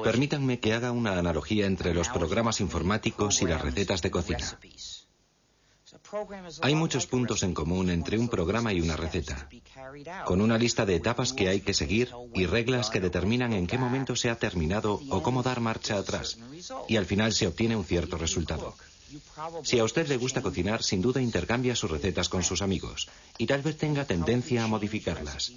Permítanme que haga una analogía entre los programas informáticos y las recetas de cocina. Hay muchos puntos en común entre un programa y una receta, con una lista de etapas que hay que seguir y reglas que determinan en qué momento se ha terminado o cómo dar marcha atrás, y al final se obtiene un cierto resultado. Si a usted le gusta cocinar, sin duda intercambia sus recetas con sus amigos, y tal vez tenga tendencia a modificarlas.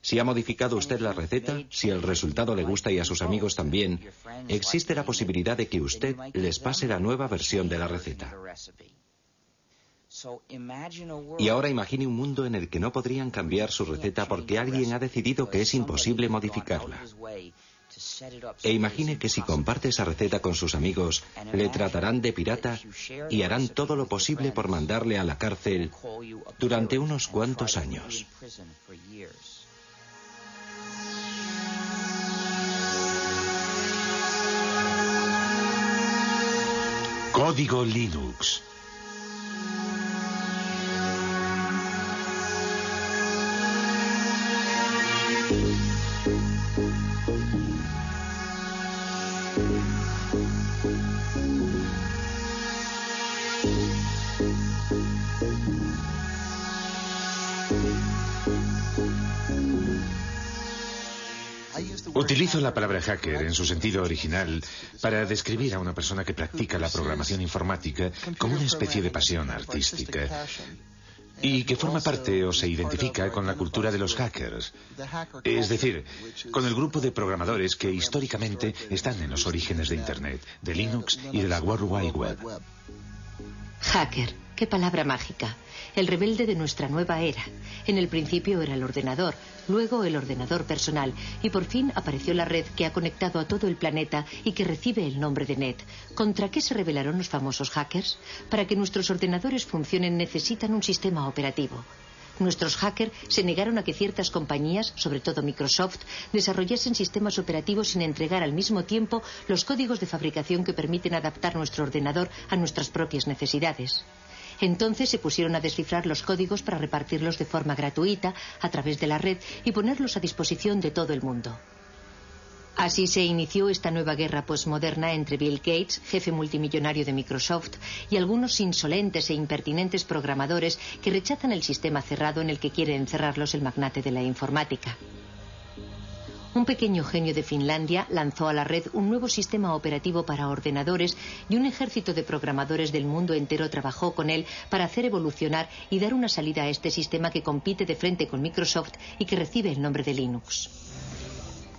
Si ha modificado usted la receta, si el resultado le gusta y a sus amigos también, existe la posibilidad de que usted les pase la nueva versión de la receta. Y ahora imagine un mundo en el que no podrían cambiar su receta porque alguien ha decidido que es imposible modificarla. E imagine que si comparte esa receta con sus amigos, le tratarán de pirata y harán todo lo posible por mandarle a la cárcel durante unos cuantos años. Código Linux. Utilizo la palabra hacker en su sentido original para describir a una persona que practica la programación informática como una especie de pasión artística y que forma parte o se identifica con la cultura de los hackers, es decir, con el grupo de programadores que históricamente están en los orígenes de Internet, de Linux y de la World Wide Web. Hacker, qué palabra mágica. El rebelde de nuestra nueva era. En el principio era el ordenador, luego el ordenador personal y por fin apareció la red que ha conectado a todo el planeta y que recibe el nombre de Net. ¿Contra qué se rebelaron los famosos hackers? Para que nuestros ordenadores funcionen necesitan un sistema operativo. Nuestros hackers se negaron a que ciertas compañías, sobre todo Microsoft, desarrollasen sistemas operativos sin entregar al mismo tiempo los códigos de fabricación que permiten adaptar nuestro ordenador a nuestras propias necesidades. Entonces se pusieron a descifrar los códigos para repartirlos de forma gratuita a través de la red y ponerlos a disposición de todo el mundo. Así se inició esta nueva guerra postmoderna entre Bill Gates, jefe multimillonario de Microsoft, y algunos insolentes e impertinentes programadores que rechazan el sistema cerrado en el que quiere encerrarlos el magnate de la informática. Un pequeño genio de Finlandia lanzó a la red un nuevo sistema operativo para ordenadores y un ejército de programadores del mundo entero trabajó con él para hacer evolucionar y dar una salida a este sistema que compite de frente con Microsoft y que recibe el nombre de Linux.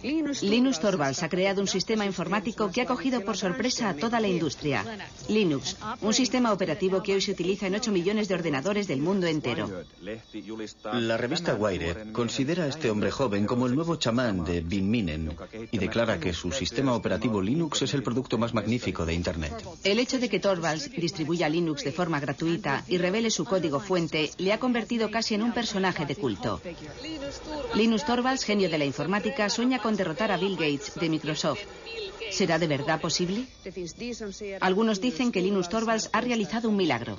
Linus Torvalds ha creado un sistema informático que ha cogido por sorpresa a toda la industria. Linux, un sistema operativo que hoy se utiliza en 8 millones de ordenadores del mundo entero. La revista Wired considera a este hombre joven como el nuevo chamán de Bin Minen y declara que su sistema operativo Linux es el producto más magnífico de Internet. El hecho de que Torvalds distribuya Linux de forma gratuita y revele su código fuente le ha convertido casi en un personaje de culto. Linus Torvalds, genio de la informática, sueña con derrotar a Bill Gates de Microsoft. ¿Será de verdad posible? Algunos dicen que Linus Torvalds ha realizado un milagro.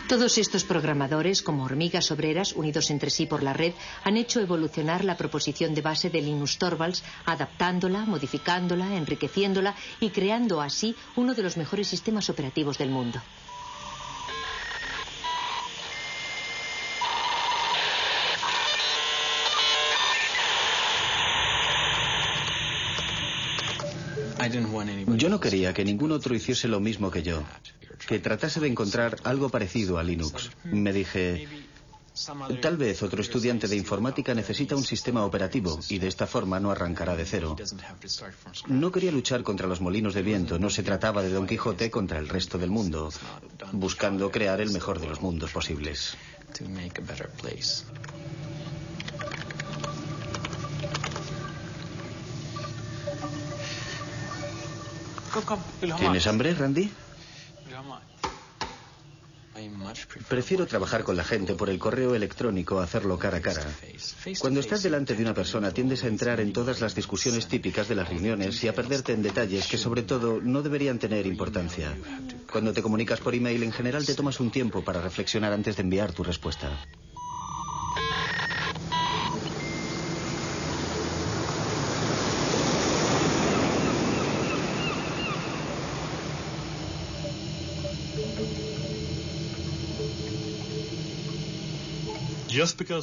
Todos estos programadores, como hormigas obreras unidos entre sí por la red, han hecho evolucionar la proposición de base de Linus Torvalds, adaptándola, modificándola, enriqueciéndola y creando así uno de los mejores sistemas operativos del mundo. Yo no quería que ningún otro hiciese lo mismo que yo, que tratase de encontrar algo parecido a Linux. Me dije, tal vez otro estudiante de informática necesita un sistema operativo y de esta forma no arrancará de cero. No quería luchar contra los molinos de viento, no se trataba de Don Quijote contra el resto del mundo, buscando crear el mejor de los mundos posibles. ¿Tienes hambre, Randy? Prefiero trabajar con la gente por el correo electrónico a hacerlo cara a cara. Cuando estás delante de una persona tiendes a entrar en todas las discusiones típicas de las reuniones y a perderte en detalles que sobre todo no deberían tener importancia. Cuando te comunicas por email en general te tomas un tiempo para reflexionar antes de enviar tu respuesta.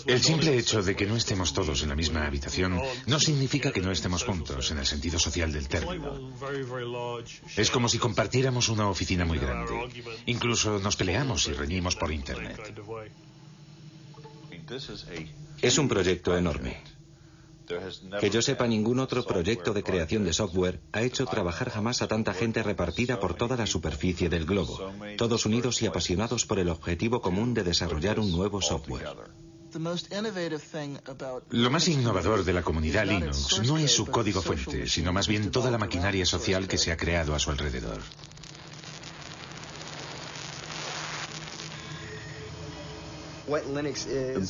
El simple hecho de que no estemos todos en la misma habitación no significa que no estemos juntos en el sentido social del término. Es como si compartiéramos una oficina muy grande. Incluso nos peleamos y reñimos por Internet. Es un proyecto enorme. Que yo sepa, ningún otro proyecto de creación de software ha hecho trabajar jamás a tanta gente repartida por toda la superficie del globo, todos unidos y apasionados por el objetivo común de desarrollar un nuevo software. Lo más innovador de la comunidad Linux no es su código fuente, sino más bien toda la maquinaria social que se ha creado a su alrededor.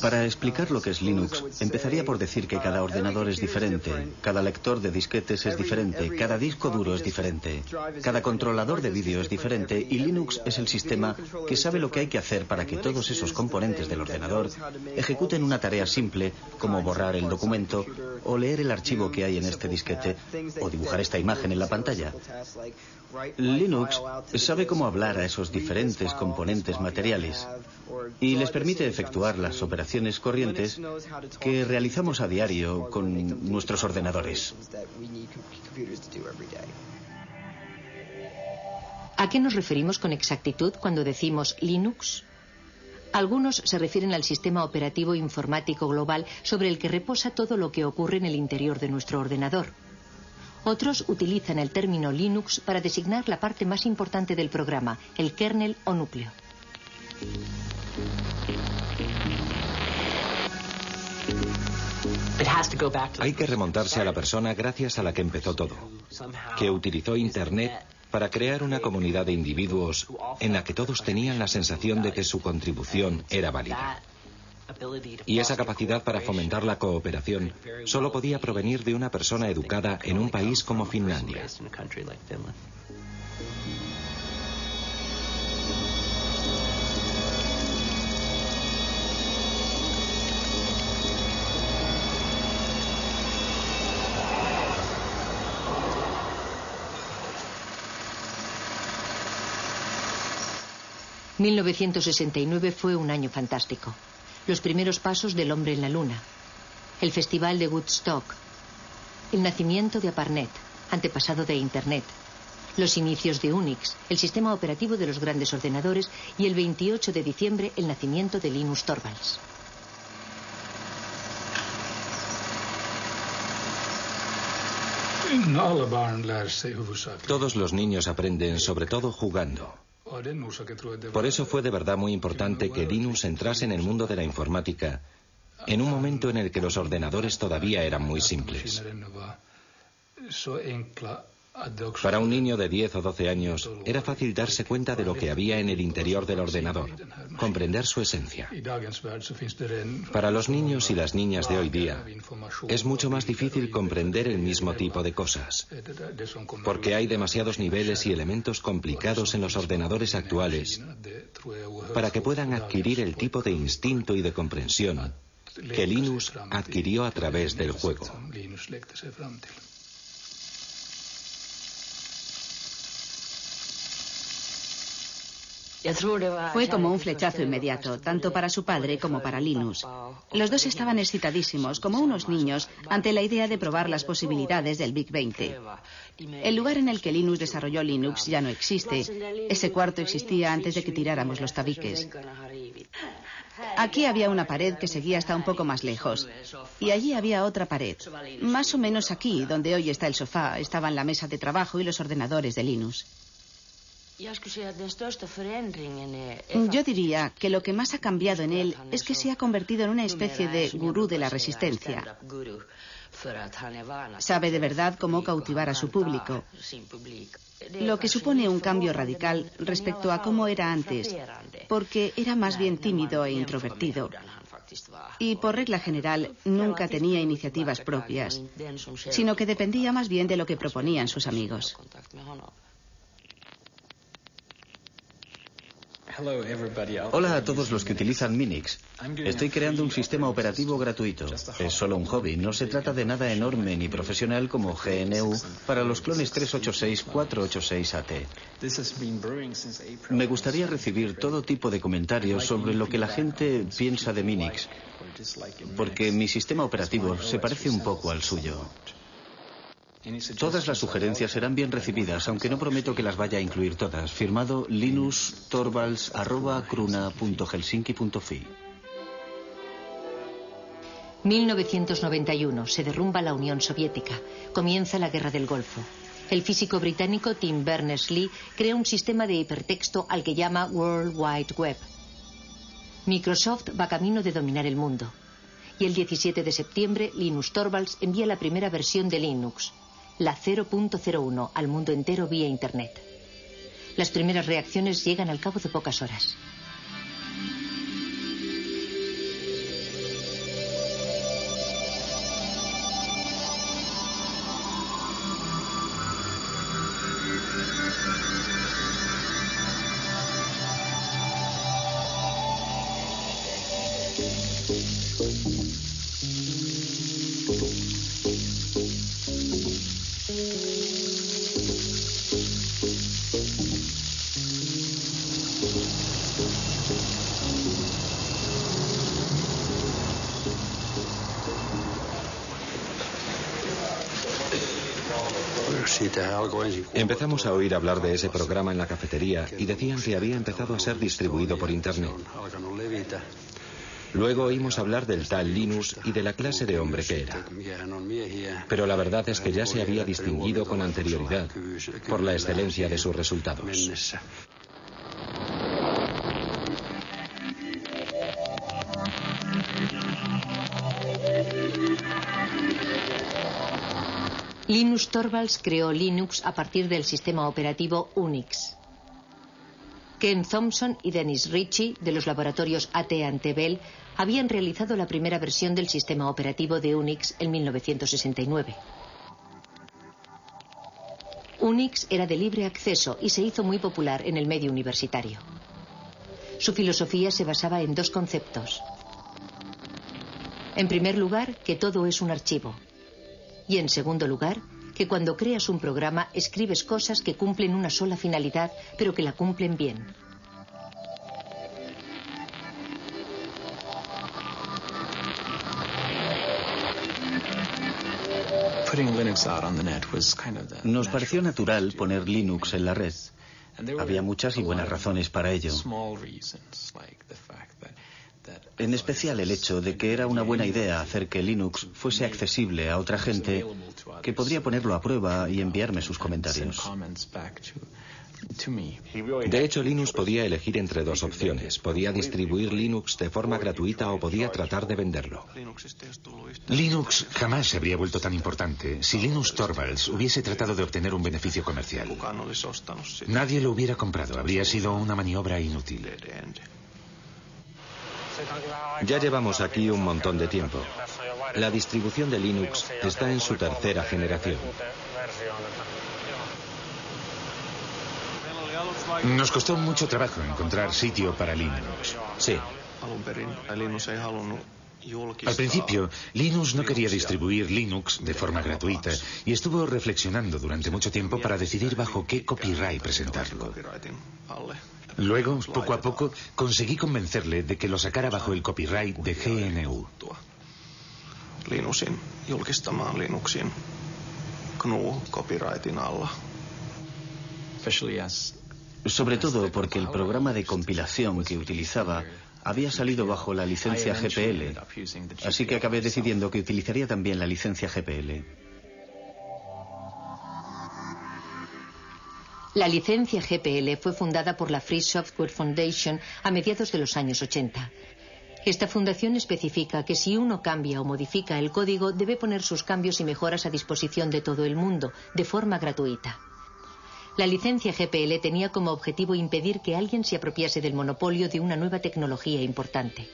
Para explicar lo que es Linux, empezaría por decir que cada ordenador es diferente, cada lector de disquetes es diferente, cada disco duro es diferente, cada controlador de vídeo es diferente y Linux es el sistema que sabe lo que hay que hacer para que todos esos componentes del ordenador ejecuten una tarea simple como borrar el documento o leer el archivo que hay en este disquete o dibujar esta imagen en la pantalla. Linux sabe cómo hablar a esos diferentes componentes materiales y les permite efectuar las operaciones corrientes que realizamos a diario con nuestros ordenadores. ¿A qué nos referimos con exactitud cuando decimos Linux? Algunos se refieren al sistema operativo informático global sobre el que reposa todo lo que ocurre en el interior de nuestro ordenador. Otros utilizan el término Linux para designar la parte más importante del programa, el kernel o núcleo. Hay que remontarse a la persona gracias a la que empezó todo, que utilizó Internet para crear una comunidad de individuos en la que todos tenían la sensación de que su contribución era válida. Y esa capacidad para fomentar la cooperación solo podía provenir de una persona educada en un país como Finlandia. ...1969 fue un año fantástico. Los primeros pasos del hombre en la luna, el festival de Woodstock, el nacimiento de ARPANET, antepasado de Internet, los inicios de Unix, el sistema operativo de los grandes ordenadores, y el 28 de diciembre el nacimiento de Linus Torvalds. Todos los niños aprenden, sobre todo jugando. Por eso fue de verdad muy importante que Linus entrase en el mundo de la informática en un momento en el que los ordenadores todavía eran muy simples. Para un niño de 10 o 12 años era fácil darse cuenta de lo que había en el interior del ordenador, comprender su esencia. Para los niños y las niñas de hoy día es mucho más difícil comprender el mismo tipo de cosas, porque hay demasiados niveles y elementos complicados en los ordenadores actuales para que puedan adquirir el tipo de instinto y de comprensión que Linus adquirió a través del juego. Fue como un flechazo inmediato, tanto para su padre como para Linus. Los dos estaban excitadísimos, como unos niños, ante la idea de probar las posibilidades del Big 20. El lugar en el que Linus desarrolló Linux ya no existe. Ese cuarto existía antes de que tiráramos los tabiques. Aquí había una pared que seguía hasta un poco más lejos. Y allí había otra pared. Más o menos aquí, donde hoy está el sofá, estaban la mesa de trabajo y los ordenadores de Linus. Yo diría que lo que más ha cambiado en él es que se ha convertido en una especie de gurú de la resistencia. Sabe de verdad cómo cautivar a su público. lo que supone un cambio radical respecto a cómo era antes, porque era más bien tímido e introvertido. Y por regla general nunca tenía iniciativas propias, sino que dependía más bien de lo que proponían sus amigos. Hola a todos los que utilizan Minix. Estoy creando un sistema operativo gratuito. Es solo un hobby, no se trata de nada enorme ni profesional como GNU para los clones 386-486-AT. Me gustaría recibir todo tipo de comentarios sobre lo que la gente piensa de Minix, porque mi sistema operativo se parece un poco al suyo. Todas las sugerencias serán bien recibidas, aunque no prometo que las vaya a incluir todas. Firmado linustorvalds@cruna.helsinki.fi. 1991. Se derrumba la Unión Soviética. Comienza la Guerra del Golfo. El físico británico Tim Berners-Lee crea un sistema de hipertexto al que llama World Wide Web. Microsoft va camino de dominar el mundo. Y el 17 de septiembre, Linus Torvalds envía la primera versión de Linux, la 0.01, al mundo entero vía Internet. Las primeras reacciones llegan al cabo de pocas horas. Empezamos a oír hablar de ese programa en la cafetería y decían que había empezado a ser distribuido por Internet. Luego oímos hablar del tal Linus y de la clase de hombre que era. Pero la verdad es que ya se había distinguido con anterioridad por la excelencia de sus resultados. Linus Torvalds creó Linux a partir del sistema operativo Unix. Ken Thompson y Dennis Ritchie, de los laboratorios AT&T Bell, habían realizado la primera versión del sistema operativo de Unix en 1969. Unix era de libre acceso y se hizo muy popular en el medio universitario. Su filosofía se basaba en dos conceptos. En primer lugar, que todo es un archivo. Y en segundo lugar, que cuando creas un programa escribes cosas que cumplen una sola finalidad, pero que la cumplen bien. Nos pareció natural poner Linux en la red. Había muchas y buenas razones para ello. En especial el hecho de que era una buena idea hacer que Linux fuese accesible a otra gente que podría ponerlo a prueba y enviarme sus comentarios. De hecho, Linus podía elegir entre dos opciones. Podía distribuir Linux de forma gratuita o podía tratar de venderlo. Linux jamás se habría vuelto tan importante si Linus Torvalds hubiese tratado de obtener un beneficio comercial. Nadie lo hubiera comprado, habría sido una maniobra inútil. Ya llevamos aquí un montón de tiempo. La distribución de Linux está en su tercera generación. Nos costó mucho trabajo encontrar sitio para Linux. Sí. Al principio, Linus no quería distribuir Linux de forma gratuita y estuvo reflexionando durante mucho tiempo para decidir bajo qué copyright presentarlo. Luego, poco a poco, conseguí convencerle de que lo sacara bajo el copyright de GNU. Linuxin julkistamaan Linuxin GNU-copyrightin alla. Sobre todo porque el programa de compilación que utilizaba había salido bajo la licencia GPL, así que acabé decidiendo que utilizaría también la licencia GPL. La licencia GPL fue fundada por la Free Software Foundation a mediados de los años 80. Esta fundación especifica que si uno cambia o modifica el código, debe poner sus cambios y mejoras a disposición de todo el mundo, de forma gratuita. La licencia GPL tenía como objetivo impedir que alguien se apropiase del monopolio de una nueva tecnología importante.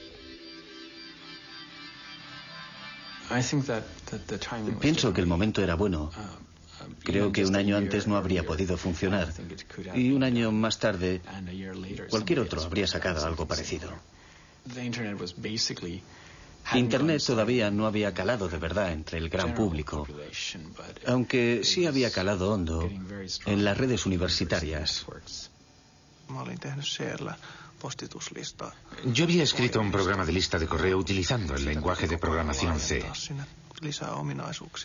Pienso que el momento era bueno. Creo que un año antes no habría podido funcionar. Y un año más tarde, cualquier otro habría sacado algo parecido. Internet todavía no había calado de verdad entre el gran público, aunque sí había calado hondo en las redes universitarias. Yo había escrito un programa de lista de correo utilizando el lenguaje de programación C.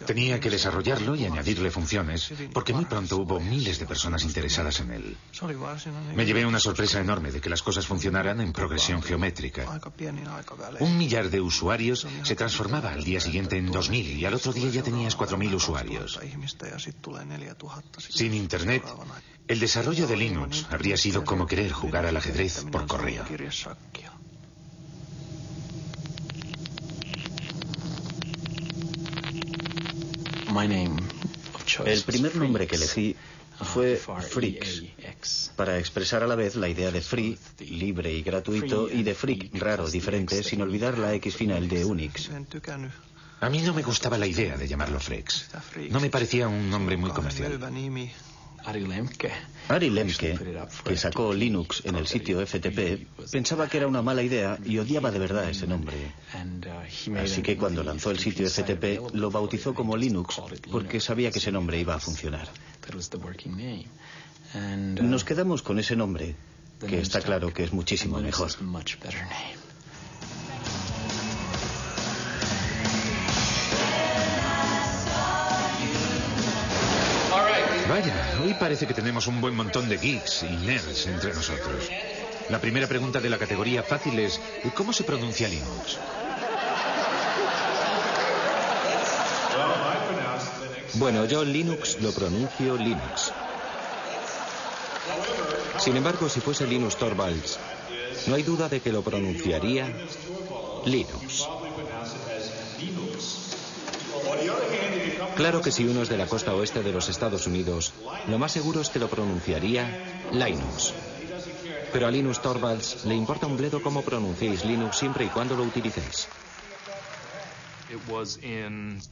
Tenía que desarrollarlo y añadirle funciones, porque muy pronto hubo miles de personas interesadas en él. Me llevé una sorpresa enorme de que las cosas funcionaran en progresión geométrica. 1 millar de usuarios se transformaba al día siguiente en 2000 y al otro día ya tenías 4000 usuarios. Sin Internet, el desarrollo de Linux habría sido como querer jugar al ajedrez por correo. El primer nombre que elegí fue Freaks, para expresar a la vez la idea de free, libre y gratuito, y de freak, raro, diferente, sin olvidar la X final de Unix. A mí no me gustaba la idea de llamarlo Freaks. No me parecía un nombre muy comercial. Ari Lemke, que sacó Linux en el sitio FTP, pensaba que era una mala idea y odiaba de verdad ese nombre. Así que cuando lanzó el sitio FTP lo bautizó como Linux porque sabía que ese nombre iba a funcionar. Nos quedamos con ese nombre, que está claro que es muchísimo mejor. Vaya, hoy parece que tenemos un buen montón de geeks y nerds entre nosotros. La primera pregunta de la categoría fácil es: ¿cómo se pronuncia Linux? Bueno, yo Linux lo pronuncio Linux. Sin embargo, si fuese Linus Torvalds, no hay duda de que lo pronunciaría Linux. Claro que si uno es de la costa oeste de los Estados Unidos, lo más seguro es que lo pronunciaría Linux. Pero a Linus Torvalds le importa un bledo cómo pronunciéis Linux siempre y cuando lo utilicéis.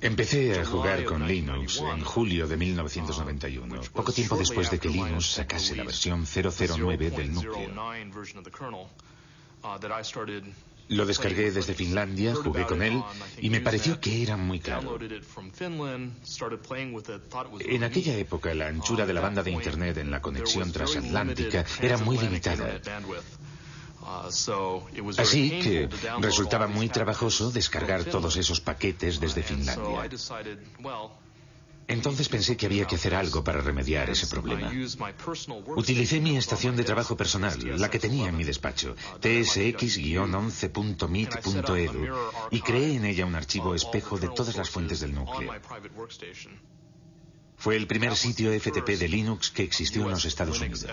Empecé a jugar con Linux en julio de 1991, poco tiempo después de que Linux sacase la versión 009 del núcleo. Lo descargué desde Finlandia, jugué con él y me pareció que era muy claro. En aquella época la anchura de la banda de Internet en la conexión transatlántica era muy limitada. Así que resultaba muy trabajoso descargar todos esos paquetes desde Finlandia. Entonces pensé que había que hacer algo para remediar ese problema. Utilicé mi estación de trabajo personal, la que tenía en mi despacho, tsx-11.mit.edu, y creé en ella un archivo espejo de todas las fuentes del núcleo. Fue el primer sitio FTP de Linux que existió en los Estados Unidos.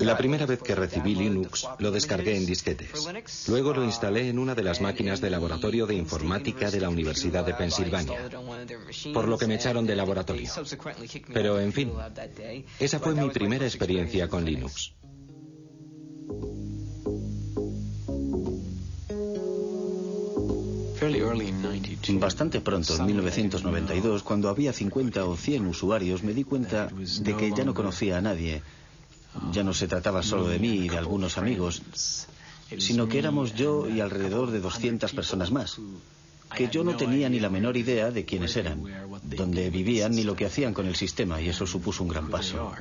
La primera vez que recibí Linux lo descargué en disquetes. Luego lo instalé en una de las máquinas de laboratorio de informática de la Universidad de Pensilvania, por lo que me echaron del laboratorio. Pero, en fin, esa fue mi primera experiencia con Linux. Bastante pronto, en 1992, cuando había 50 o 100 usuarios, me di cuenta de que ya no conocía a nadie. Ya no se trataba solo de mí y de algunos amigos, sino que éramos yo y alrededor de 200 personas más, que yo no tenía ni la menor idea de quiénes eran, dónde vivían ni lo que hacían con el sistema, y eso supuso un gran paso.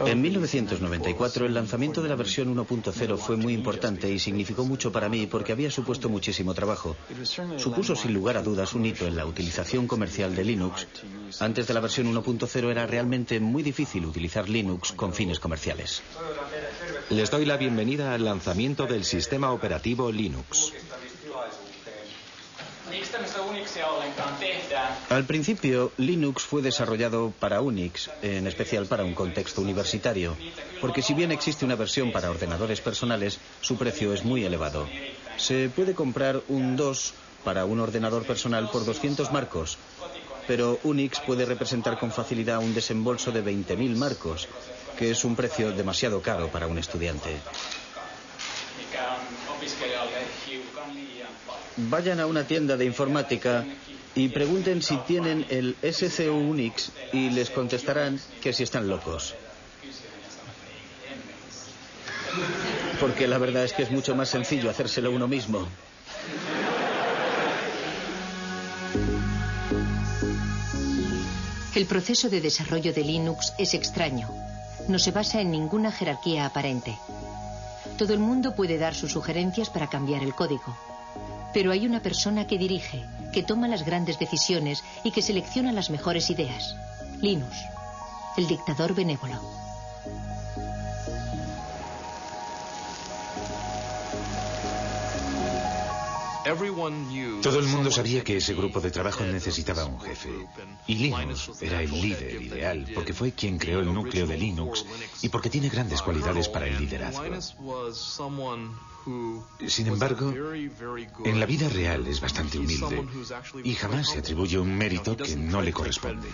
En 1994 el lanzamiento de la versión 1.0 fue muy importante y significó mucho para mí porque había supuesto muchísimo trabajo. Supuso sin lugar a dudas un hito en la utilización comercial de Linux. Antes de la versión 1.0 era realmente muy difícil utilizar Linux con fines comerciales. Les doy la bienvenida al lanzamiento del sistema operativo Linux. Al principio, Linux fue desarrollado para Unix, en especial para un contexto universitario, porque si bien existe una versión para ordenadores personales, su precio es muy elevado. Se puede comprar un DOS para un ordenador personal por 200 marcos, pero Unix puede representar con facilidad un desembolso de 20.000 marcos, que es un precio demasiado caro para un estudiante. Vayan a una tienda de informática y pregunten si tienen el SCU Unix y les contestarán que si están locos. Porque la verdad es que es mucho más sencillo hacérselo uno mismo. El proceso de desarrollo de Linux es extraño. No se basa en ninguna jerarquía aparente. Todo el mundo puede dar sus sugerencias para cambiar el código. Pero hay una persona que dirige, que toma las grandes decisiones y que selecciona las mejores ideas. Linus, el dictador benévolo. Todo el mundo sabía que ese grupo de trabajo necesitaba un jefe. Y Linus era el líder ideal, porque fue quien creó el núcleo de Linux y porque tiene grandes cualidades para el liderazgo. Sin embargo, en la vida real es bastante humilde y jamás se atribuye un mérito que no le corresponde.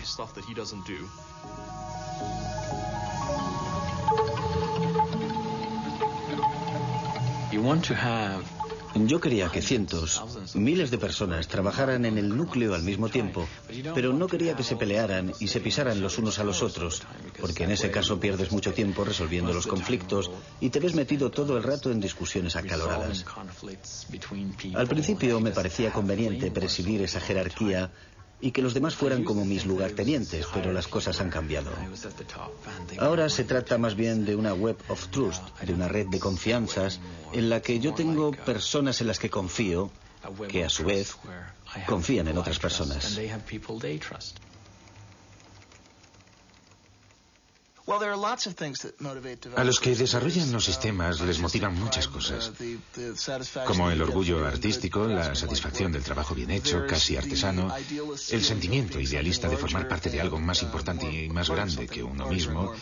Yo quería que cientos, miles de personas trabajaran en el núcleo al mismo tiempo, pero no quería que se pelearan y se pisaran los unos a los otros, porque en ese caso pierdes mucho tiempo resolviendo los conflictos y te ves metido todo el rato en discusiones acaloradas. Al principio me parecía conveniente presidir esa jerarquía y que los demás fueran como mis lugartenientes, pero las cosas han cambiado. Ahora se trata más bien de una web of trust, de una red de confianzas en la que yo tengo personas en las que confío, que a su vez confían en otras personas. A los que desarrollan los sistemas les motivan muchas cosas, como el orgullo artístico, la satisfacción del trabajo bien hecho, casi artesano, el sentimiento idealista de formar parte de algo más importante y más grande que uno mismo,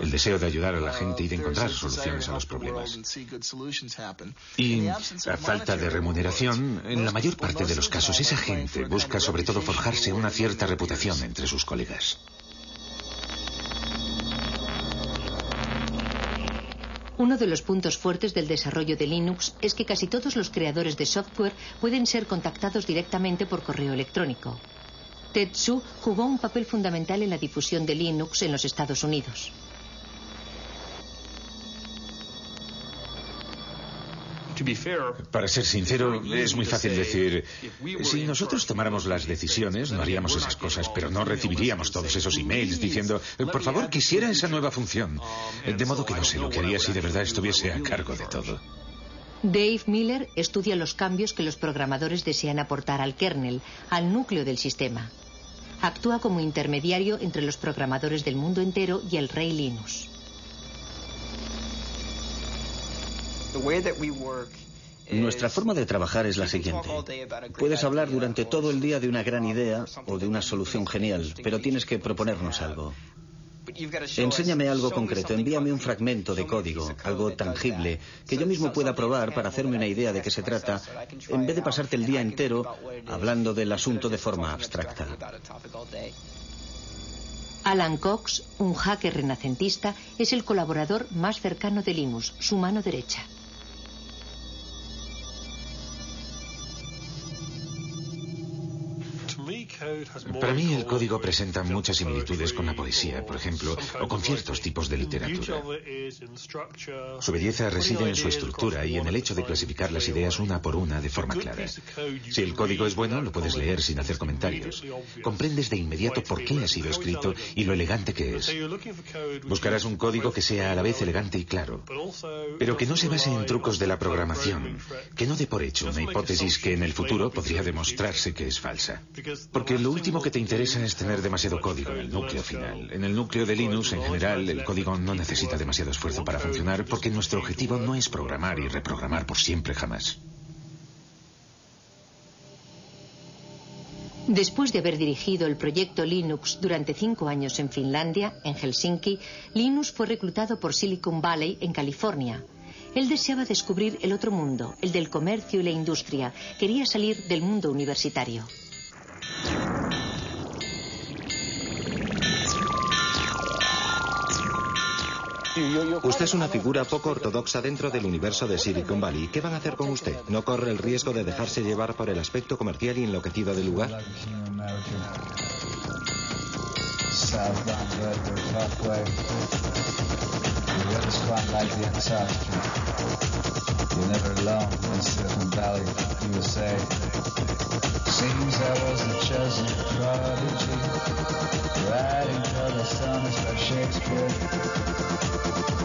el deseo de ayudar a la gente y de encontrar soluciones a los problemas. Y a falta de remuneración, en la mayor parte de los casos esa gente busca sobre todo forjarse una cierta reputación entre sus colegas. Uno de los puntos fuertes del desarrollo de Linux es que casi todos los creadores de software pueden ser contactados directamente por correo electrónico. Tetsu jugó un papel fundamental en la difusión de Linux en los Estados Unidos. Para ser sincero, es muy fácil decir, si nosotros tomáramos las decisiones, no haríamos esas cosas, pero no recibiríamos todos esos emails diciendo, por favor, quisiera esa nueva función. De modo que no sé lo que haría si de verdad estuviese a cargo de todo. Dave Miller estudia los cambios que los programadores desean aportar al kernel, al núcleo del sistema. Actúa como intermediario entre los programadores del mundo entero y el rey Linus. Nuestra forma de trabajar es la siguiente. Puedes hablar durante todo el día de una gran idea o de una solución genial, pero tienes que proponernos algo. Enséñame algo concreto, envíame un fragmento de código, algo tangible, que yo mismo pueda probar para hacerme una idea de qué se trata, en vez de pasarte el día entero hablando del asunto de forma abstracta. Alan Cox, un hacker renacentista, es el colaborador más cercano de Linus, su mano derecha. Para mí el código presenta muchas similitudes con la poesía, por ejemplo, o con ciertos tipos de literatura. Su belleza reside en su estructura y en el hecho de clasificar las ideas una por una de forma clara. Si el código es bueno, lo puedes leer sin hacer comentarios. Comprendes de inmediato por qué ha sido escrito y lo elegante que es. Buscarás un código que sea a la vez elegante y claro, pero que no se base en trucos de la programación, que no dé por hecho una hipótesis que en el futuro podría demostrarse que es falsa. Porque lo último que te interesa es tener demasiado código en el núcleo final. En el núcleo de Linux, en general, el código no necesita demasiado esfuerzo para funcionar porque nuestro objetivo no es programar y reprogramar por siempre jamás. Después de haber dirigido el proyecto Linux durante 5 años en Finlandia, en Helsinki, Linus fue reclutado por Silicon Valley, en California. Él deseaba descubrir el otro mundo, el del comercio y la industria. Quería salir del mundo universitario. Usted es una figura poco ortodoxa dentro del universo de Silicon Valley. ¿Qué van a hacer con usted? ¿No corre el riesgo de dejarse llevar por el aspecto comercial y enloquecido del lugar?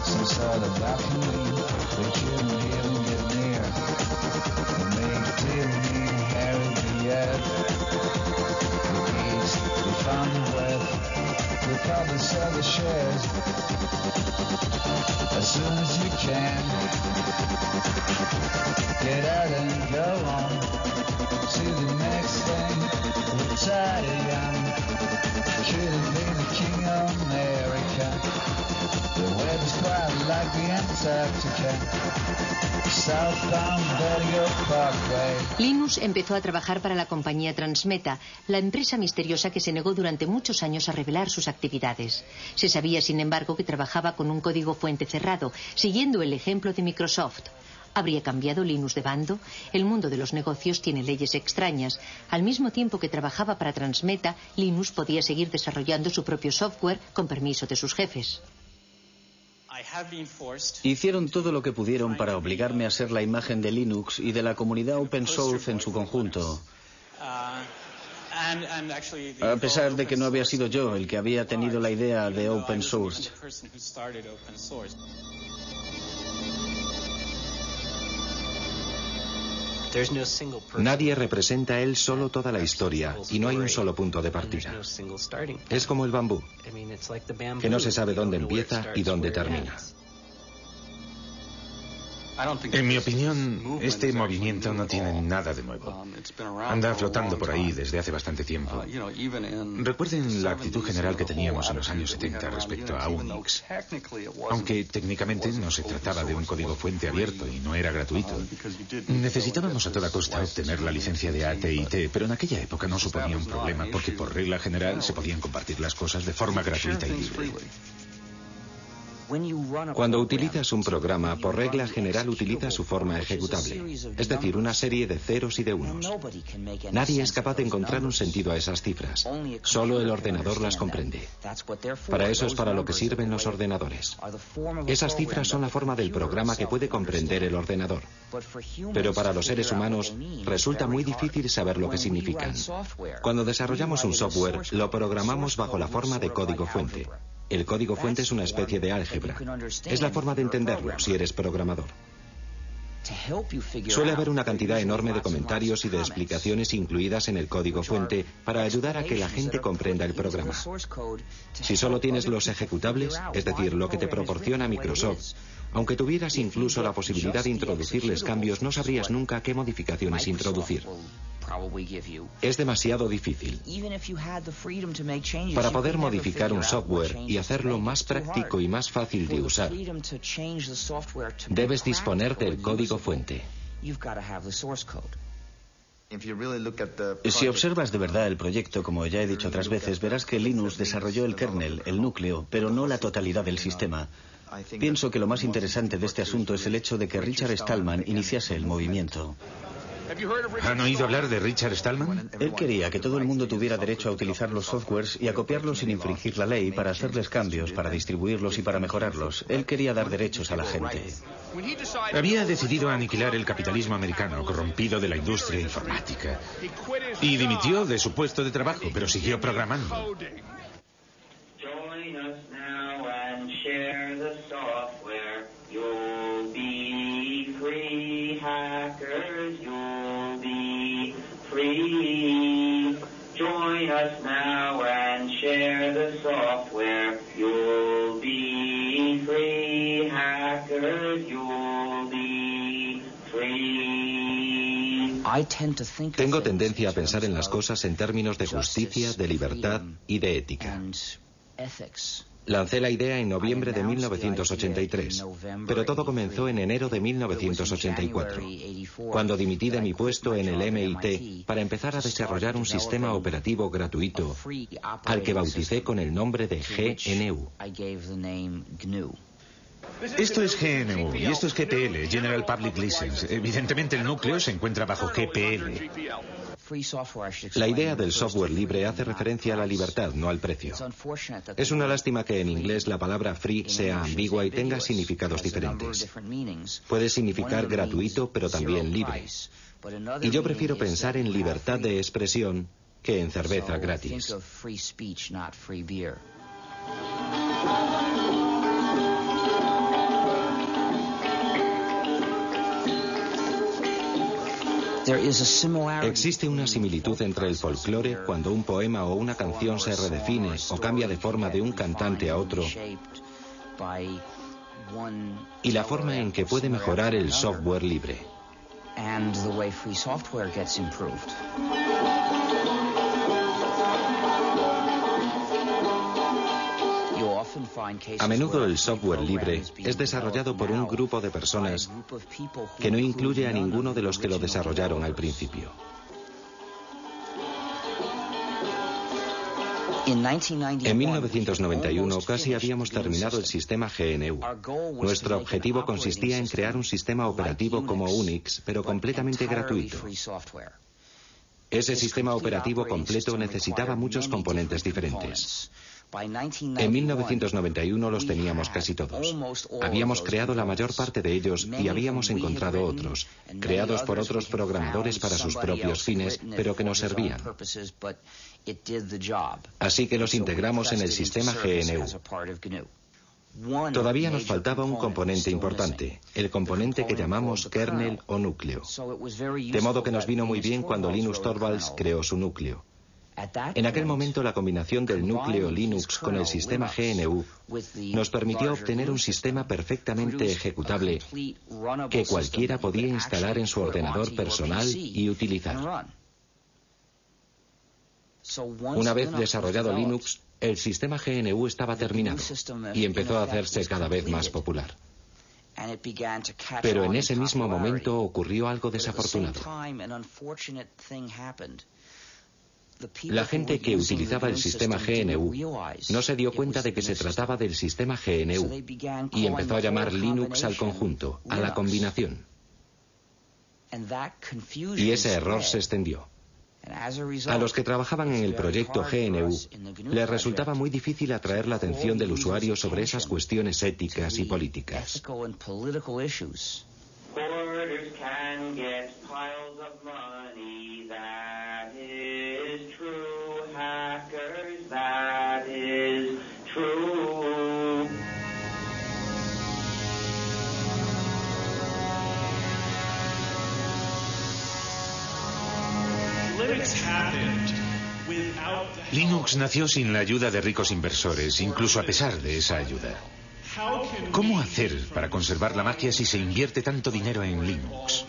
Some sort of balcony, they couldn't even get near. And they didn't even Harry the Earth. The East, they found the breath. They probably sell the shares as soon as you can. Get out and go on to the next thing. Retire young. Couldn't be the king of America. The weather's quite like the Antarctica. Southbound Vertigo Parkway. Linus empezó a trabajar para la compañía Transmeta, la empresa misteriosa que se negó durante muchos años a revelar sus actividades. Se sabía, sin embargo, que trabajaba con un código fuente cerrado, siguiendo el ejemplo de Microsoft. ¿Habría cambiado Linus de bando? El mundo de los negocios tiene leyes extrañas. Al mismo tiempo que trabajaba para Transmeta, Linus podía seguir desarrollando su propio software con permiso de sus jefes. Hicieron todo lo que pudieron para obligarme a ser la imagen de Linux y de la comunidad open source en su conjunto. A pesar de que no había sido yo el que había tenido la idea de open source. Nadie representa él solo toda la historia y no hay un solo punto de partida. Es como el bambú, que no se sabe dónde empieza y dónde termina. En mi opinión, este movimiento no tiene nada de nuevo. Anda flotando por ahí desde hace bastante tiempo. Recuerden la actitud general que teníamos en los años 70 respecto a Unix. Aunque técnicamente no se trataba de un código fuente abierto y no era gratuito. Necesitábamos a toda costa obtener la licencia de AT&T, pero en aquella época no suponía un problema porque por regla general se podían compartir las cosas de forma gratuita y libre. Cuando utilizas un programa, por regla general utiliza su forma ejecutable, es decir, una serie de ceros y de unos. Nadie es capaz de encontrar un sentido a esas cifras. Solo el ordenador las comprende. Para eso es para lo que sirven los ordenadores. Esas cifras son la forma del programa que puede comprender el ordenador. Pero para los seres humanos resulta muy difícil saber lo que significan. Cuando desarrollamos un software, lo programamos bajo la forma de código fuente. El código fuente es una especie de álgebra. Es la forma de entenderlo si eres programador. Suele haber una cantidad enorme de comentarios y de explicaciones incluidas en el código fuente para ayudar a que la gente comprenda el programa. Si solo tienes los ejecutables, es decir, lo que te proporciona Microsoft, aunque tuvieras incluso la posibilidad de introducirles cambios, no sabrías nunca qué modificaciones introducir. Es demasiado difícil. Para poder modificar un software y hacerlo más práctico y más fácil de usar, debes disponer del código fuente. Si observas de verdad el proyecto, como ya he dicho otras veces, verás que Linus desarrolló el kernel, el núcleo, pero no la totalidad del sistema. Pienso que lo más interesante de este asunto es el hecho de que Richard Stallman iniciase el movimiento. ¿Han oído hablar de Richard Stallman? Él quería que todo el mundo tuviera derecho a utilizar los softwares y a copiarlos sin infringir la ley, para hacerles cambios, para distribuirlos y para mejorarlos. Él quería dar derechos a la gente. Había decidido aniquilar el capitalismo americano corrompido de la industria informática. Y dimitió de su puesto de trabajo, pero siguió programando. Hackers, you'll be free. Join us now and share the software. You'll be free. Hackers, you'll be free. Tengo tendencia a pensar en las cosas en términos de justicia, de libertad y de ética. Lancé la idea en noviembre de 1983, pero todo comenzó en enero de 1984, cuando dimití de mi puesto en el MIT para empezar a desarrollar un sistema operativo gratuito, al que bauticé con el nombre de GNU. Esto es GNU y esto es GPL, General Public License. Evidentemente el núcleo se encuentra bajo GPL. La idea del software libre hace referencia a la libertad, no al precio. Es una lástima que en inglés la palabra free sea ambigua y tenga significados diferentes. Puede significar gratuito, pero también libre. Y yo prefiero pensar en libertad de expresión que en cerveza gratis. Existe una similitud entre el folclore cuando un poema o una canción se redefine o cambia de forma de un cantante a otro, y la forma en que puede mejorar el software libre. A menudo el software libre es desarrollado por un grupo de personas que no incluye a ninguno de los que lo desarrollaron al principio. En 1991 casi habíamos terminado el sistema GNU. Nuestro objetivo consistía en crear un sistema operativo como Unix, pero completamente gratuito. Ese sistema operativo completo necesitaba muchos componentes diferentes. En 1991 los teníamos casi todos. Habíamos creado la mayor parte de ellos y habíamos encontrado otros, creados por otros programadores para sus propios fines, pero que nos servían. Así que los integramos en el sistema GNU. Todavía nos faltaba un componente importante, el componente que llamamos kernel o núcleo. De modo que nos vino muy bien cuando Linus Torvalds creó su núcleo. En aquel momento la combinación del núcleo Linux con el sistema GNU nos permitió obtener un sistema perfectamente ejecutable que cualquiera podía instalar en su ordenador personal y utilizar. Una vez desarrollado Linux, el sistema GNU estaba terminado y empezó a hacerse cada vez más popular. Pero en ese mismo momento ocurrió algo desafortunado. La gente que utilizaba el sistema GNU no se dio cuenta de que se trataba del sistema GNU y empezó a llamar Linux al conjunto, a la combinación. Y ese error se extendió. A los que trabajaban en el proyecto GNU les resultaba muy difícil atraer la atención del usuario sobre esas cuestiones éticas y políticas. Linux nació sin la ayuda de ricos inversores, incluso a pesar de esa ayuda. ¿Cómo hacer para conservar la magia si se invierte tanto dinero en Linux?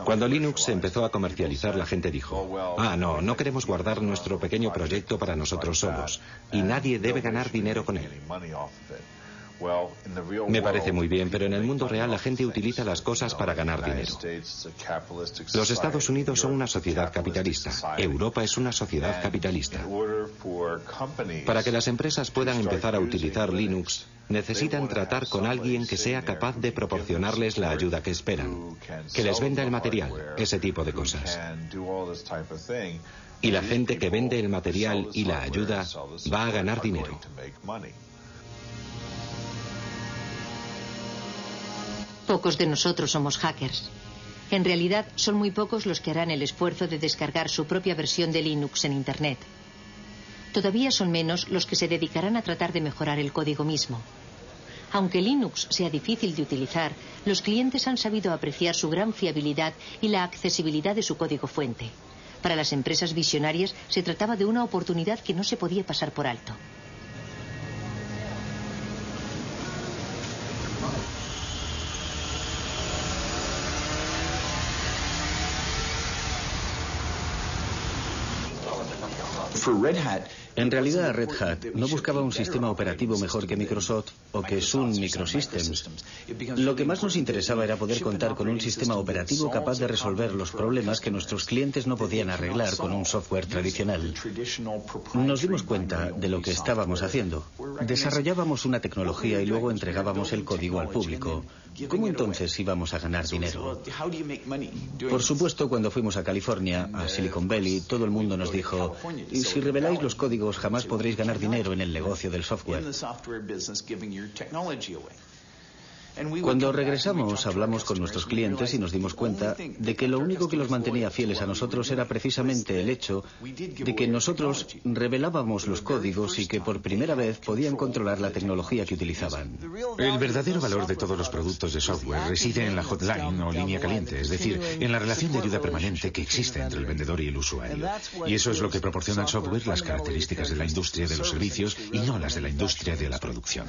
Cuando Linux se empezó a comercializar, la gente dijo, no queremos guardar nuestro pequeño proyecto para nosotros solos, y nadie debe ganar dinero con él. Me parece muy bien, pero en el mundo real la gente utiliza las cosas para ganar dinero. Los Estados Unidos son una sociedad capitalista. Europa es una sociedad capitalista. Para que las empresas puedan empezar a utilizar Linux, necesitan tratar con alguien que sea capaz de proporcionarles la ayuda que esperan, que les venda el material, ese tipo de cosas. Y la gente que vende el material y la ayuda va a ganar dinero. Pocos de nosotros somos hackers. En realidad, son muy pocos los que harán el esfuerzo de descargar su propia versión de Linux en Internet. Todavía son menos los que se dedicarán a tratar de mejorar el código mismo. Aunque Linux sea difícil de utilizar, los clientes han sabido apreciar su gran fiabilidad y la accesibilidad de su código fuente. Para las empresas visionarias se trataba de una oportunidad que no se podía pasar por alto. En realidad, Red Hat no buscaba un sistema operativo mejor que Microsoft o que Sun Microsystems. Lo que más nos interesaba era poder contar con un sistema operativo capaz de resolver los problemas que nuestros clientes no podían arreglar con un software tradicional. Nos dimos cuenta de lo que estábamos haciendo. Desarrollábamos una tecnología y luego entregábamos el código al público. ¿Cómo entonces íbamos a ganar dinero? Por supuesto, cuando fuimos a California, a Silicon Valley, todo el mundo nos dijo: "Y si reveláis los códigos, jamás podréis ganar dinero en el negocio del software". Cuando regresamos, hablamos con nuestros clientes y nos dimos cuenta de que lo único que los mantenía fieles a nosotros era precisamente el hecho de que nosotros revelábamos los códigos y que por primera vez podían controlar la tecnología que utilizaban. El verdadero valor de todos los productos de software reside en la hotline o línea caliente, es decir, en la relación de ayuda permanente que existe entre el vendedor y el usuario. Y eso es lo que proporciona el software, las características de la industria de los servicios y no las de la industria de la producción.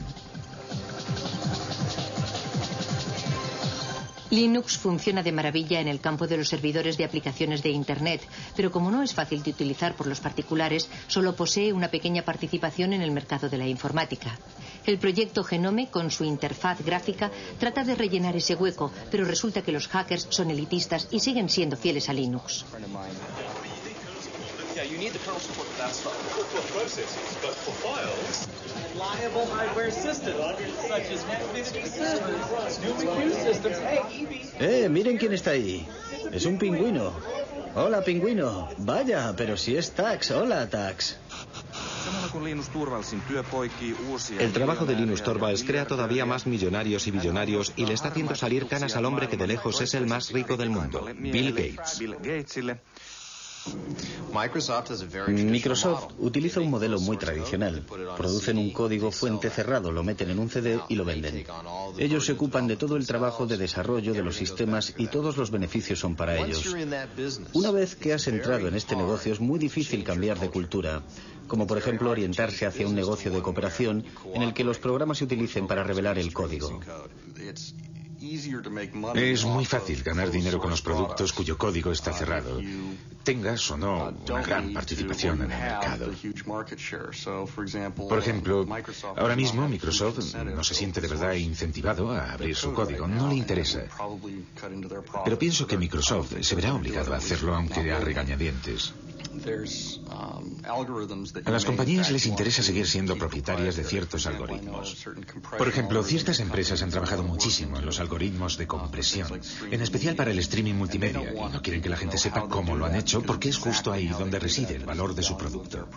Linux funciona de maravilla en el campo de los servidores de aplicaciones de Internet, pero como no es fácil de utilizar por los particulares, solo posee una pequeña participación en el mercado de la informática. El proyecto Genome, con su interfaz gráfica, trata de rellenar ese hueco, pero resulta que los hackers son elitistas y siguen siendo fieles a Linux. Miren quién está ahí. Es un pingüino. Hola, pingüino. Vaya, pero si es Tax. Hola, Tax. El trabajo de Linus Torvalds crea todavía más millonarios y billonarios y le está haciendo salir canas al hombre que de lejos es el más rico del mundo, Bill Gates. Microsoft utiliza un modelo muy tradicional. Producen un código fuente cerrado, lo meten en un CD y lo venden. Ellos se ocupan de todo el trabajo de desarrollo de los sistemas y todos los beneficios son para ellos. Una vez que has entrado en este negocio es muy difícil cambiar de cultura, como por ejemplo orientarse hacia un negocio de cooperación en el que los programas se utilicen para revelar el código. Es muy fácil ganar dinero con los productos cuyo código está cerrado, tengas o no una gran participación en el mercado. Por ejemplo, ahora mismo Microsoft no se siente de verdad incentivado a abrir su código, no le interesa. Pero pienso que Microsoft se verá obligado a hacerlo, aunque a regañadientes. A las compañías les interesa seguir siendo propietarias de ciertos algoritmos. Por ejemplo, ciertas empresas han trabajado muchísimo en los algoritmos de compresión, en especial para el streaming multimedia, y no quieren que la gente sepa cómo lo han hecho, porque es justo ahí donde reside el valor de su producto.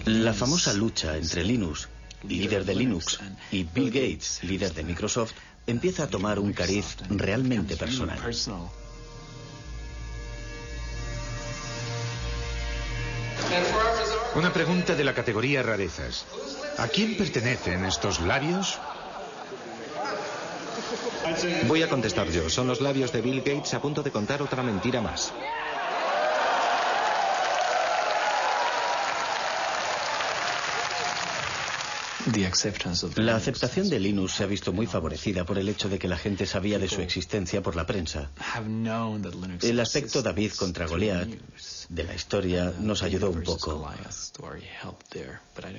La famosa lucha entre Linus, líder de Linux, y Bill Gates, líder de Microsoft, empieza a tomar un cariz realmente personal. Una pregunta de la categoría rarezas. ¿A quién pertenecen estos labios? Voy a contestar yo. Son los labios de Bill Gates a punto de contar otra mentira más. La aceptación de Linux se ha visto muy favorecida por el hecho de que la gente sabía de su existencia por la prensa. El aspecto David contra Goliat de la historia nos ayudó un poco,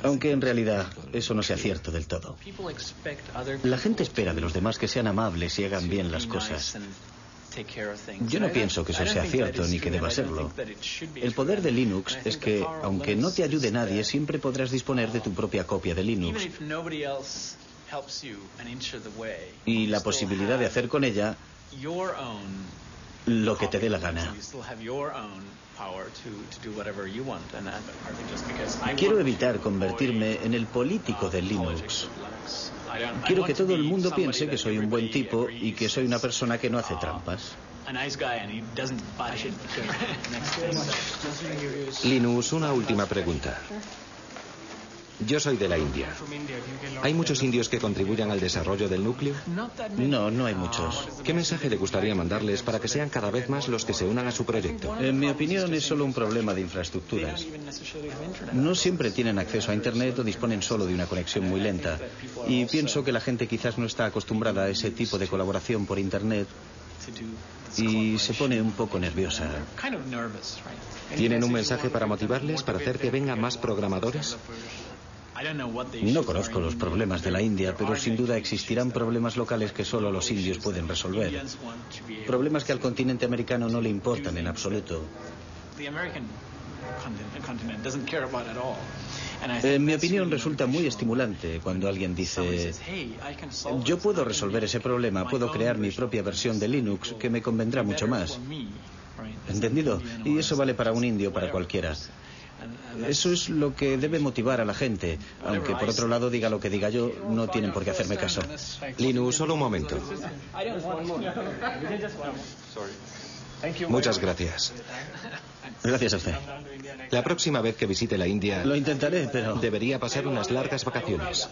aunque en realidad eso no sea cierto del todo. La gente espera de los demás que sean amables y hagan bien las cosas. Yo no pienso que eso sea cierto ni que deba serlo. El poder de Linux es que, aunque no te ayude nadie, siempre podrás disponer de tu propia copia de Linux. Y la posibilidad de hacer con ella lo que te dé la gana. Quiero evitar convertirme en el político de Linux. Quiero que todo el mundo piense que soy un buen tipo y que soy una persona que no hace trampas. Linus, una última pregunta. Yo soy de la India. ¿Hay muchos indios que contribuyan al desarrollo del núcleo? No, no hay muchos. ¿Qué mensaje le gustaría mandarles para que sean cada vez más los que se unan a su proyecto? En mi opinión es solo un problema de infraestructuras. No siempre tienen acceso a Internet o disponen solo de una conexión muy lenta. Y pienso que la gente quizás no está acostumbrada a ese tipo de colaboración por Internet y se pone un poco nerviosa. ¿Tienen un mensaje para motivarles, para hacer que vengan más programadores? No conozco los problemas de la India, pero sin duda existirán problemas locales que solo los indios pueden resolver. Problemas que al continente americano no le importan en absoluto. En mi opinión resulta muy estimulante cuando alguien dice: yo puedo resolver ese problema, puedo crear mi propia versión de Linux que me convendrá mucho más. ¿Entendido? Y eso vale para un indio, para cualquiera. Eso es lo que debe motivar a la gente, aunque por otro lado diga lo que diga yo, no tienen por qué hacerme caso. Linus, solo un momento. Muchas gracias. Gracias a usted. La próxima vez que visite la India... Lo intentaré, pero... debería pasar unas largas vacaciones.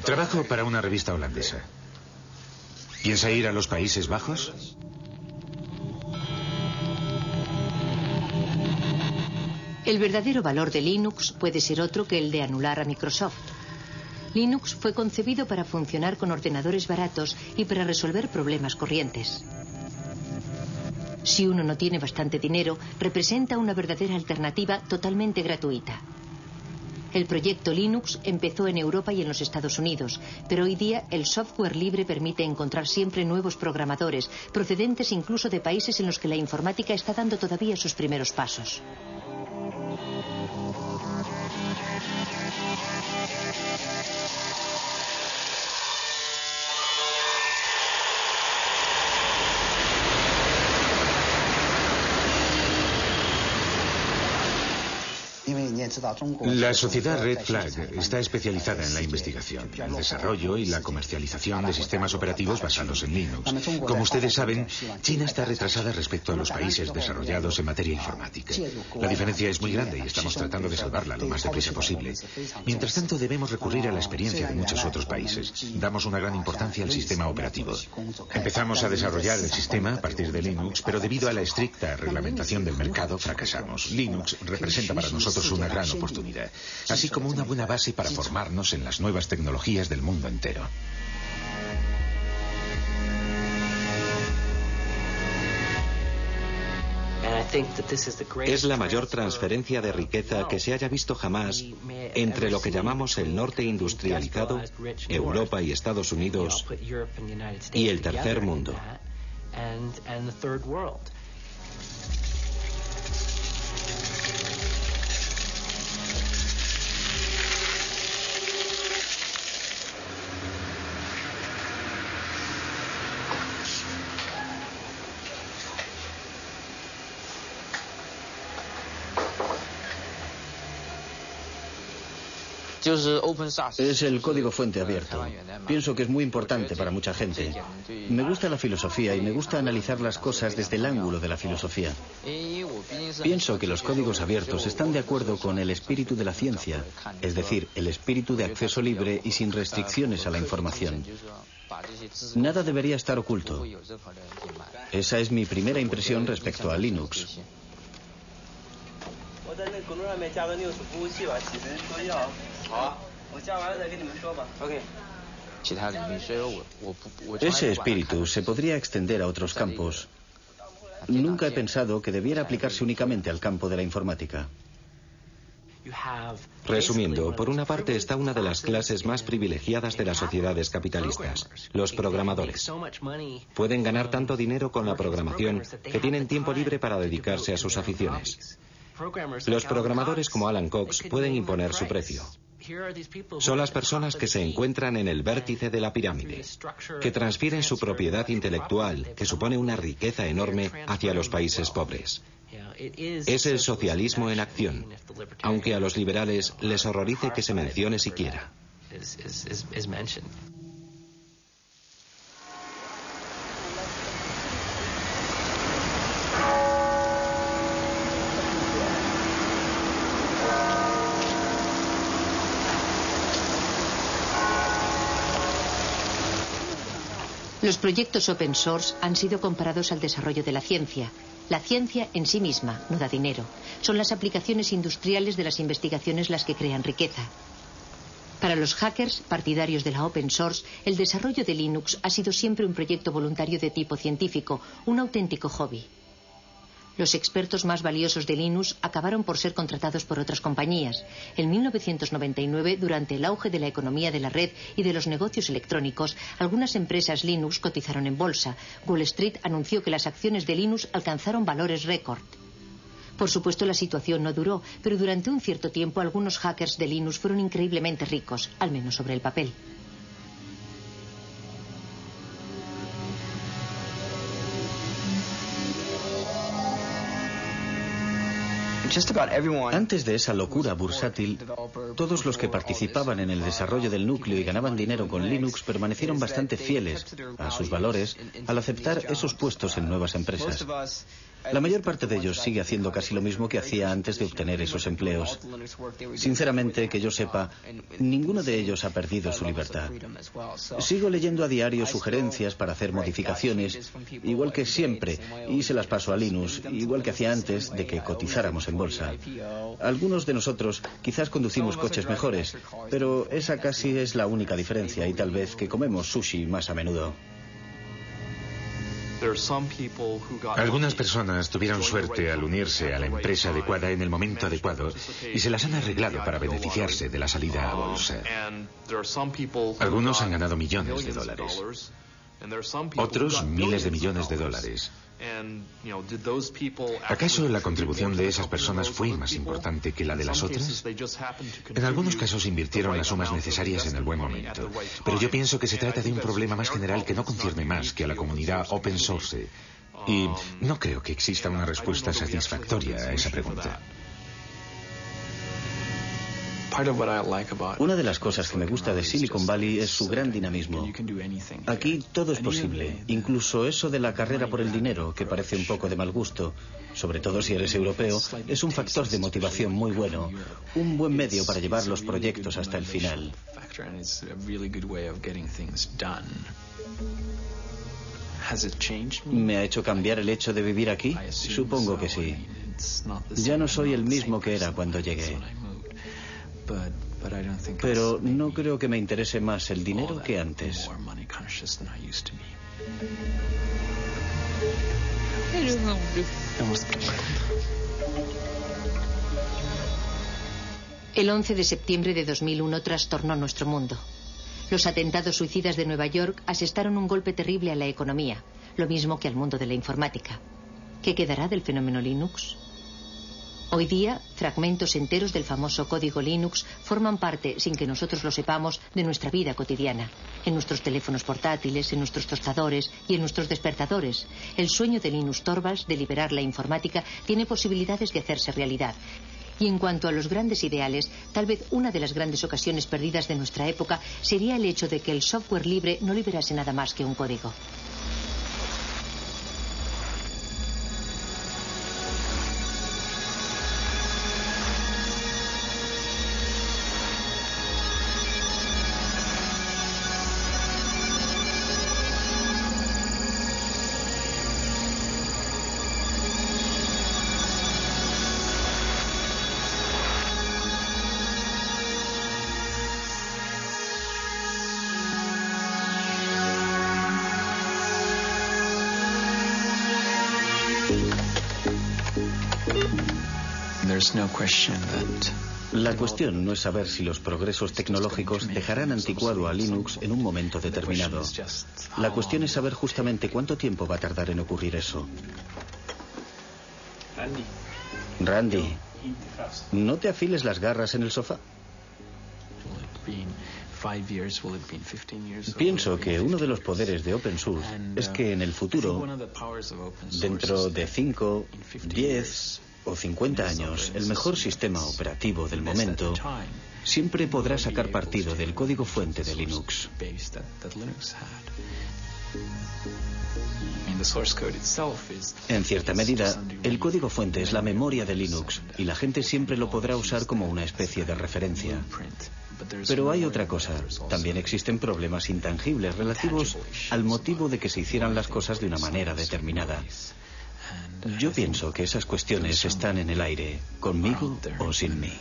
Trabajo para una revista holandesa. ¿Piensa ir a los Países Bajos? El verdadero valor de Linux puede ser otro que el de anular a Microsoft. Linux fue concebido para funcionar con ordenadores baratos y para resolver problemas corrientes. Si uno no tiene bastante dinero, representa una verdadera alternativa totalmente gratuita. El proyecto Linux empezó en Europa y en los Estados Unidos, pero hoy día el software libre permite encontrar siempre nuevos programadores, procedentes incluso de países en los que la informática está dando todavía sus primeros pasos. La sociedad Red Flag está especializada en la investigación, el desarrollo y la comercialización de sistemas operativos basados en Linux. Como ustedes saben, China está retrasada respecto a los países desarrollados en materia informática. La diferencia es muy grande y estamos tratando de salvarla lo más deprisa posible. Mientras tanto, debemos recurrir a la experiencia de muchos otros países. Damos una gran importancia al sistema operativo. Empezamos a desarrollar el sistema a partir de Linux, pero debido a la estricta reglamentación del mercado, fracasamos. Linux representa para nosotros una gran oportunidad, así como una buena base para formarnos en las nuevas tecnologías del mundo entero. Es la mayor transferencia de riqueza que se haya visto jamás entre lo que llamamos el norte industrializado, Europa y Estados Unidos, y el tercer mundo. Es el código fuente abierto. Pienso que es muy importante para mucha gente. Me gusta la filosofía y me gusta analizar las cosas desde el ángulo de la filosofía. Pienso que los códigos abiertos están de acuerdo con el espíritu de la ciencia, es decir, el espíritu de acceso libre y sin restricciones a la información. Nada debería estar oculto. Esa es mi primera impresión respecto a Linux. Ese espíritu se podría extender a otros campos. Nunca he pensado que debiera aplicarse únicamente al campo de la informática. Resumiendo, por una parte está una de las clases más privilegiadas de las sociedades capitalistas, los programadores. Pueden ganar tanto dinero con la programación que tienen tiempo libre para dedicarse a sus aficiones. Los programadores como Alan Cox pueden imponer su precio. Son las personas que se encuentran en el vértice de la pirámide, que transfieren su propiedad intelectual, que supone una riqueza enorme, hacia los países pobres. Es el socialismo en acción, aunque a los liberales les horrorice que se mencione siquiera. Los proyectos open source han sido comparados al desarrollo de la ciencia. La ciencia en sí misma no da dinero. Son las aplicaciones industriales de las investigaciones las que crean riqueza. Para los hackers, partidarios de la open source, el desarrollo de Linux ha sido siempre un proyecto voluntario de tipo científico, un auténtico hobby. Los expertos más valiosos de Linux acabaron por ser contratados por otras compañías. En 1999, durante el auge de la economía de la red y de los negocios electrónicos, algunas empresas Linux cotizaron en bolsa. Wall Street anunció que las acciones de Linux alcanzaron valores récord. Por supuesto, la situación no duró, pero durante un cierto tiempo algunos hackers de Linux fueron increíblemente ricos, al menos sobre el papel. Antes de esa locura bursátil, todos los que participaban en el desarrollo del núcleo y ganaban dinero con Linux permanecieron bastante fieles a sus valores al aceptar esos puestos en nuevas empresas. La mayor parte de ellos sigue haciendo casi lo mismo que hacía antes de obtener esos empleos. Sinceramente, que yo sepa, ninguno de ellos ha perdido su libertad. Sigo leyendo a diario sugerencias para hacer modificaciones, igual que siempre, y se las paso a Linux, igual que hacía antes de que cotizáramos en bolsa. Algunos de nosotros quizás conducimos coches mejores, pero esa casi es la única diferencia, y tal vez que comemos sushi más a menudo. Algunas personas tuvieron suerte al unirse a la empresa adecuada en el momento adecuado y se las han arreglado para beneficiarse de la salida a bolsa. Algunos han ganado millones de dólares, otros miles de millones de dólares. ¿Acaso la contribución de esas personas fue más importante que la de las otras? En algunos casos invirtieron las sumas necesarias en el buen momento, pero yo pienso que se trata de un problema más general que no concierne más que a la comunidad open source, y no creo que exista una respuesta satisfactoria a esa pregunta. Una de las cosas que me gusta de Silicon Valley es su gran dinamismo. Aquí todo es posible, incluso eso de la carrera por el dinero, que parece un poco de mal gusto, sobre todo si eres europeo, es un factor de motivación muy bueno, un buen medio para llevar los proyectos hasta el final. ¿Me ha hecho cambiar el hecho de vivir aquí? Supongo que sí. Ya no soy el mismo que era cuando llegué. Pero no creo que me interese más el dinero que antes. El 11 de septiembre de 2001 trastornó nuestro mundo. Los atentados suicidas de Nueva York asestaron un golpe terrible a la economía, lo mismo que al mundo de la informática. ¿Qué quedará del fenómeno Linux? Hoy día, fragmentos enteros del famoso código Linux forman parte, sin que nosotros lo sepamos, de nuestra vida cotidiana. En nuestros teléfonos portátiles, en nuestros tostadores y en nuestros despertadores. El sueño de Linus Torvalds de liberar la informática tiene posibilidades de hacerse realidad. Y en cuanto a los grandes ideales, tal vez una de las grandes ocasiones perdidas de nuestra época sería el hecho de que el software libre no liberase nada más que un código. La cuestión no es saber si los progresos tecnológicos dejarán anticuado a Linux en un momento determinado. La cuestión es saber justamente cuánto tiempo va a tardar en ocurrir eso. Randy, ¿no te afiles las garras en el sofá? Pienso que uno de los poderes de Open Source es que en el futuro, dentro de 5, 10 o 50 años, el mejor sistema operativo del momento siempre podrá sacar partido del código fuente de Linux. En cierta medida, el código fuente es la memoria de Linux y la gente siempre lo podrá usar como una especie de referencia. Pero hay otra cosa. También existen problemas intangibles relativos al motivo de que se hicieran las cosas de una manera determinada. Yo pienso que esas cuestiones están en el aire, conmigo o sin mí.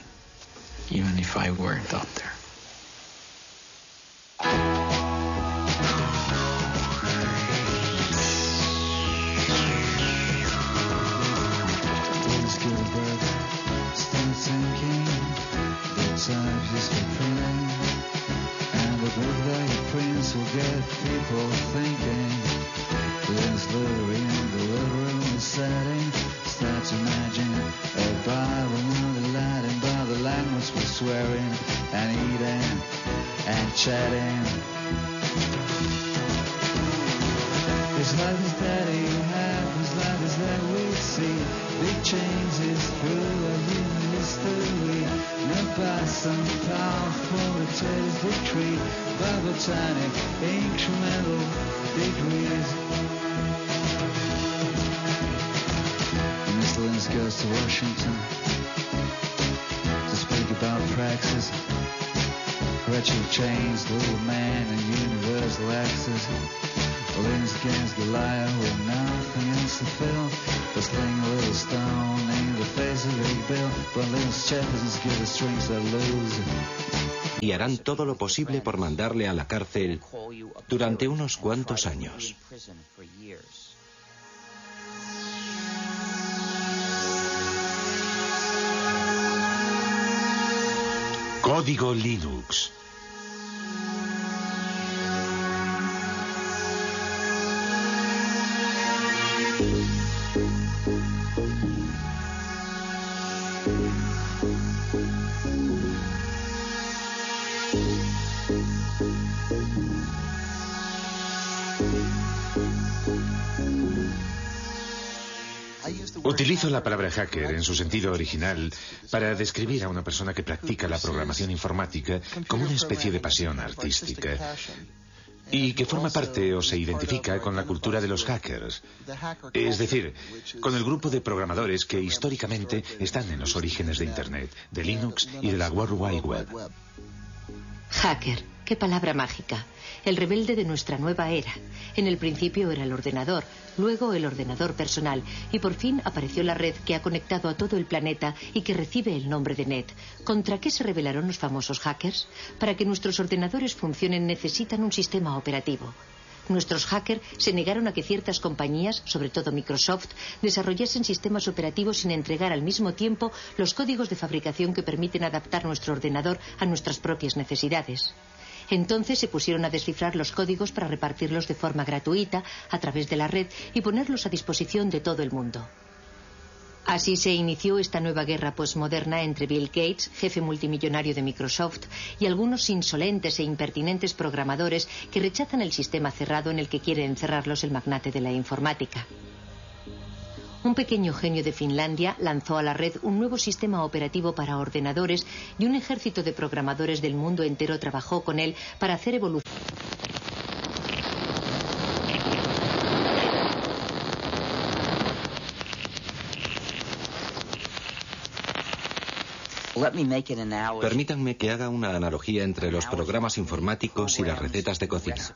people thinking. This literary and deliberately setting. Start to imagine a Bible under Latin, but the language was swearing and eating and chatting. His life is that he had, his life is that we see. Big changes through a human history. Not by some powerful dictator's decree, by botanic incremental degrees. Mr. Linus goes to Washington to speak about praxis. Retro chains, little man and universal access. Linus against Goliath with nothing else to fill. But sling a little stone in the face of Big Bill. But Linus Jefferson's give the strings that lose. Y harán todo lo posible por mandarle a la cárcel durante unos cuantos años. Código Linux. Utilizo la palabra hacker en su sentido original para describir a una persona que practica la programación informática como una especie de pasión artística y que forma parte o se identifica con la cultura de los hackers, es decir, con el grupo de programadores que históricamente están en los orígenes de Internet, de Linux y de la World Wide Web. Hacker, qué palabra mágica. El rebelde de nuestra nueva era. En el principio era el ordenador, luego el ordenador personal y por fin apareció la red que ha conectado a todo el planeta y que recibe el nombre de Net. ¿Contra qué se rebelaron los famosos hackers? Para que nuestros ordenadores funcionen necesitan un sistema operativo. Nuestros hackers se negaron a que ciertas compañías, sobre todo Microsoft, desarrollasen sistemas operativos sin entregar al mismo tiempo los códigos de fabricación que permiten adaptar nuestro ordenador a nuestras propias necesidades. Entonces se pusieron a descifrar los códigos para repartirlos de forma gratuita a través de la red y ponerlos a disposición de todo el mundo. Así se inició esta nueva guerra posmoderna entre Bill Gates, jefe multimillonario de Microsoft, y algunos insolentes e impertinentes programadores que rechazan el sistema cerrado en el que quiere encerrarlos el magnate de la informática. Un pequeño genio de Finlandia lanzó a la red un nuevo sistema operativo para ordenadores y un ejército de programadores del mundo entero trabajó con él para hacer evolucionar. Permítanme que haga una analogía entre los programas informáticos y las recetas de cocina.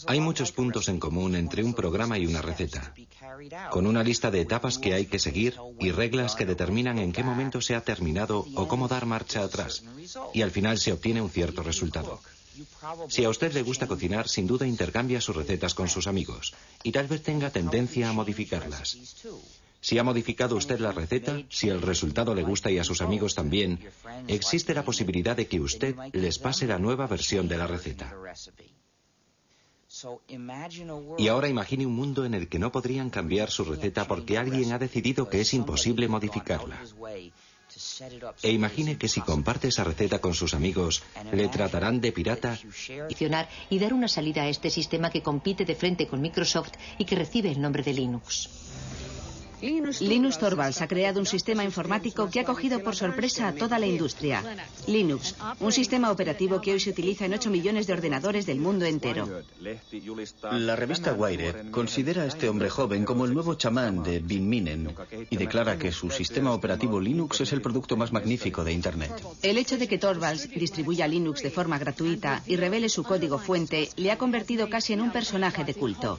Hay muchos puntos en común entre un programa y una receta, con una lista de etapas que hay que seguir y reglas que determinan en qué momento se ha terminado o cómo dar marcha atrás, y al final se obtiene un cierto resultado. Si a usted le gusta cocinar, sin duda intercambia sus recetas con sus amigos, y tal vez tenga tendencia a modificarlas. Si ha modificado usted la receta, si el resultado le gusta y a sus amigos también, existe la posibilidad de que usted les pase la nueva versión de la receta. Y ahora imagine un mundo en el que no podrían cambiar su receta porque alguien ha decidido que es imposible modificarla. E imagine que si comparte esa receta con sus amigos, le tratarán de pirata y dar una salida a este sistema que compite de frente con Microsoft y que recibe el nombre de Linux. Linus Torvalds ha creado un sistema informático que ha cogido por sorpresa a toda la industria. Linux, un sistema operativo que hoy se utiliza en 8 millones de ordenadores del mundo entero. La revista Wired considera a este hombre joven como el nuevo chamán de Bin Minen y declara que su sistema operativo Linux es el producto más magnífico de Internet. El hecho de que Torvalds distribuya Linux de forma gratuita y revele su código fuente le ha convertido casi en un personaje de culto.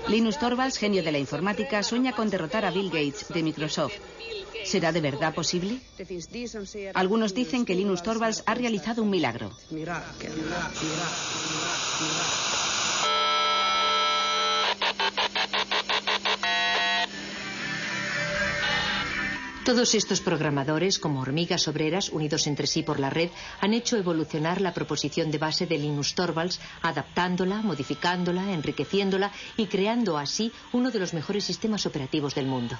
Linus Torvalds, genio de la informática, sueña con derrotar a Bill Gates de Microsoft. ¿Será de verdad posible? Algunos dicen que Linus Torvalds ha realizado un milagro. Todos estos programadores, como hormigas obreras unidos entre sí por la red, han hecho evolucionar la proposición de base de Linus Torvalds, adaptándola, modificándola, enriqueciéndola y creando así uno de los mejores sistemas operativos del mundo.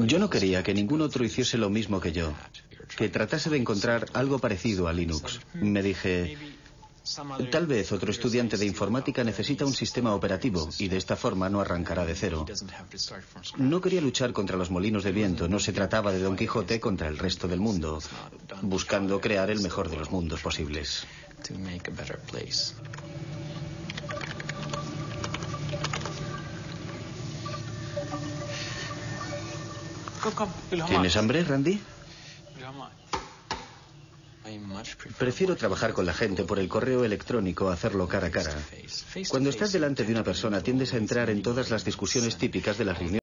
Yo no quería que ningún otro hiciese lo mismo que yo, que tratase de encontrar algo parecido a Linux. Me dije, tal vez otro estudiante de informática necesita un sistema operativo y de esta forma no arrancará de cero. No quería luchar contra los molinos de viento, no se trataba de Don Quijote contra el resto del mundo, buscando crear el mejor de los mundos posibles. ¿Tienes hambre, Randy? Prefiero trabajar con la gente por el correo electrónico a hacerlo cara a cara. Cuando estás delante de una persona tiendes a entrar en todas las discusiones típicas de las reuniones.